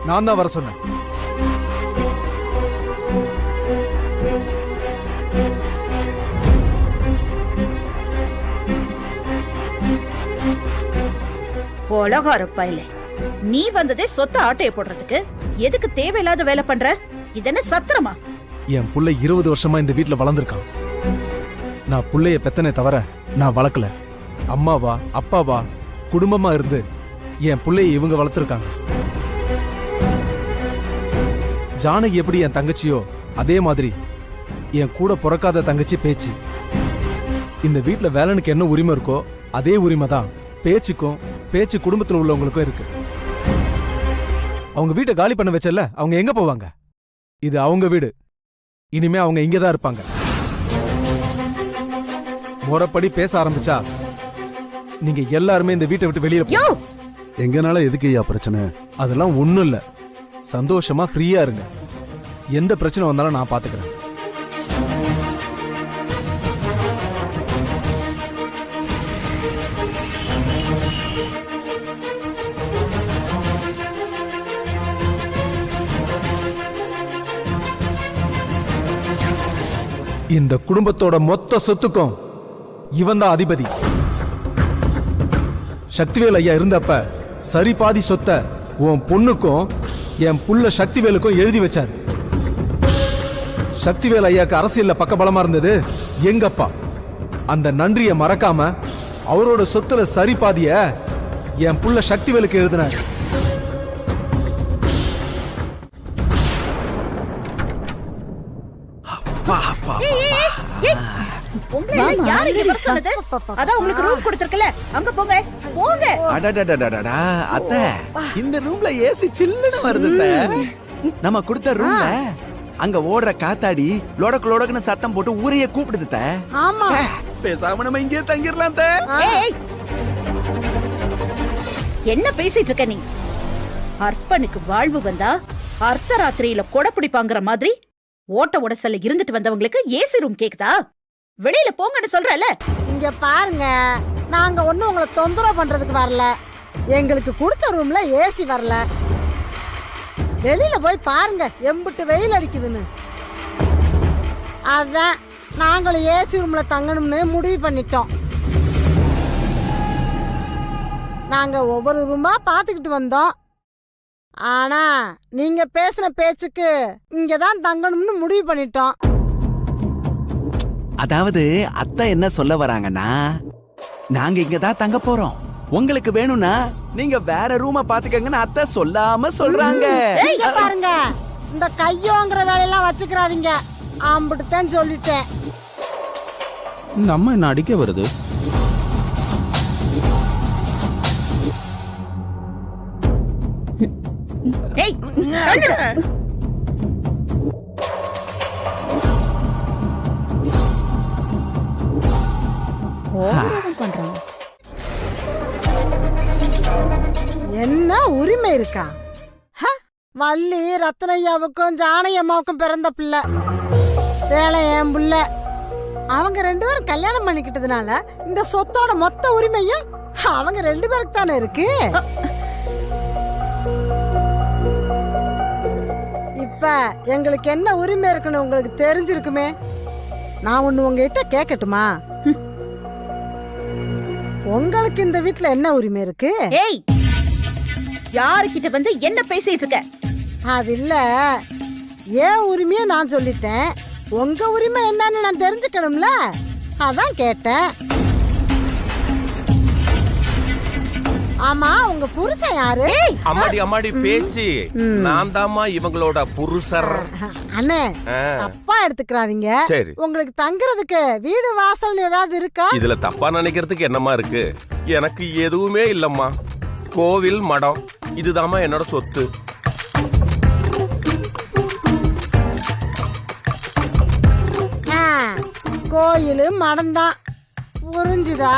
நான் தான் வர சொன்னேன். உலகாரப்பா இல்ல, நீ வந்ததே சொத்த ஆட்டைய போடுறதுக்கு. எதுக்கு தேவையில்லாத வேலை பண்ற? இதென்ன சத்திரமா? என் புள்ள 20 வருஷமா இந்த வீட்டுல வளர்ந்துருக்கான். நான் புள்ளைய பெத்தனே தவிர நான் வளர்க்கல. அம்மாவா அப்பாவா குடும்பமா இருந்து என் புள்ளைய இவங்க வளர்த்திருக்காங்க. ஜானகி எப்படி என் தங்கச்சியோ அதே மாதிரி என் கூட பிறக்காத தங்கச்சி பேச்சு. இந்த வீட்டுல வேலனுக்கு என்ன உரிமை இருக்கோ அதே உரிமை தான் பேச்சுக்கும் பேச்சு குடும்பத்துல உள்ளவங்களுக்கும் இருக்கு. அவங்க வீட்டை காலி பண்ண வச்சல, அவங்க எங்க போவாங்க? இது அவங்க வீடு. இனிமே அவங்க இங்கதான் இருப்பாங்க. முறைப்படி பேச ஆரம்பிச்சா நீங்க எல்லாருமே இந்த வீட்டை விட்டு வெளியே. எங்கனால எதுக்கு ஐயா பிரச்சனை? அதெல்லாம் ஒண்ணும் இல்ல. சந்தோஷமா ஃப்ரீயா இருங்க. எந்த பிரச்சனை வந்தாலும் நான் பாத்துக்கிறேன். இந்த குடும்பத்தோட மொத்த சொத்துக்கும் இவன் தான் அதிபதி. சக்திவேல் ஐயா இருந்தப்ப சரி பாதி சொத்தை உன் பொண்ணுக்கும் என் புள்ள சக்திவேலுக்கும் எழுதி வச்சாரு. சக்திவேல் ஐயாக்கு அரசியல்ல பக்கபலமா இருந்தது எங்கப்பா. அந்த நன்றியை மறக்காம அவரோட சொத்துல சரி பாதிய என் புள்ள சக்திவேலுக்கு எழுதினார். இந்த ரூம்ல ஏசி சில்லுன்னு வருது. நம்ம கொடுத்த ரூம்ல அங்க ஓடுற காத்தாடி லொடக்கு லொடக்குன்னு சத்தம் போட்டு ஊரைய கூப்பிடுது. ஆமா, பேசாம நம்ம இங்கே தங்கிடலாம். என்ன பேசிட்டு இருக்க நீ? அர்ப்பனுக்கு வாழ்வு வந்தா அர்த்தராத்திரியில கொடை பிடிப்பாங்கிற மாதிரி ஓட்ட உடசல்ல இருந்துட்டு வந்தவங்களுக்கு ஏசி ரூம் கேக்குதா? வெளியில போங்கன்னு சொல்றல. இங்க பாருங்க, நாங்க ஒண்ணும் உங்களை தொந்தரவு பண்றதுக்கு வரல. எங்களுக்கு கொடுத்த ரூம்ல ஏசி வரல. வெளியில போய் பாருங்க எம்பிட்டு வெயில் அடிக்குதுன்னு. அதான் நாங்களும் ஏசி ரூம்ல தங்கணும்னு முடிவு பண்ணிட்டோம். நாங்க ஒவ்வொரு ரூமா பாத்துக்கிட்டு வந்தோம். ஆனா நீங்க பேசின பேச்சுக்கு இங்கதான் தங்கணும்னு முடிவு பண்ணிட்டோம். அதாவது அத்தை என்ன சொல்ல வராங்கன்னா, நாங்க இங்கதான் தங்க போறோம், உங்களுக்கு வேணும்னா நீங்க வேற ரூம பாத்துக்கங்கன்னு அத்தை சொல்லாம சொல்றாங்க. பாருங்க, இந்த கையோங்கிற வேலையெல்லாம் வச்சுக்கிறாதீங்க. ஆம்பிட்டுதான் சொல்லிட்டேன். நம்ம என்ன அடிக்க வருது? என்ன உரிமை இருக்கா? வள்ளி ரத்னையாவுக்கும் ஜானகியம்மாவுக்கும் பிறந்த பிள்ளை. வேலை என் பிள்ளை. அவங்க 2 பேரும் கல்யாணம் பண்ணிக்கிட்டதுனால இந்த சொத்தோட மொத்த உரிமையும் அவங்க 2 பேருக்கு தானே இருக்கு. இப்ப எங்களுக்கு என்ன உரிமை இருக்குன்னு உங்களுக்கு தெரிஞ்சிருக்குமே. நான் ஒண்ணு உங்ககிட்ட கேட்கட்டுமா? உங்களுக்கு இந்த வீட்டுல என்ன உரிமை இருக்கு? ஏய், யாருக்கிட்ட வந்து என்ன பேசிட்டு இருக்க? அது இல்ல, ஏன் உரிமையை நான் சொல்லிட்டேன். உங்க உரிமை என்னன்னு நான் தெரிஞ்சுக்கணும்ல, அதான் கேட்டேன். ஆமா, உங்க புருஷன் யாரு? அம்மாடி அம்மாடி பேச்சு. நான் தாமா இவங்களோட புருஷர். அண்ணே, தப்பா எடுத்துக்கிறாதீங்க. சரி, உங்களுக்கு தங்குறதுக்கு வீடு வாசல் ஏதாவது இருக்கா? இதுல தப்பா நினைக்கிறதுக்கு என்னமா இருக்கு? எனக்கு எதுவுமே இல்லம்மா. கோவில் மடம் இதுதாம்மா என்னோட சொத்து. கோயில் மடம் தான். புரிஞ்சுதா?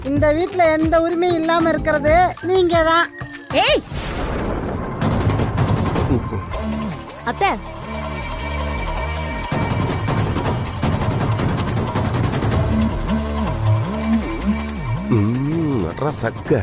இந்த வீட்டுல எந்த உரிமையும் இல்லாம இருக்கிறது நீங்க தான். ஏய் அத்தை, சக்க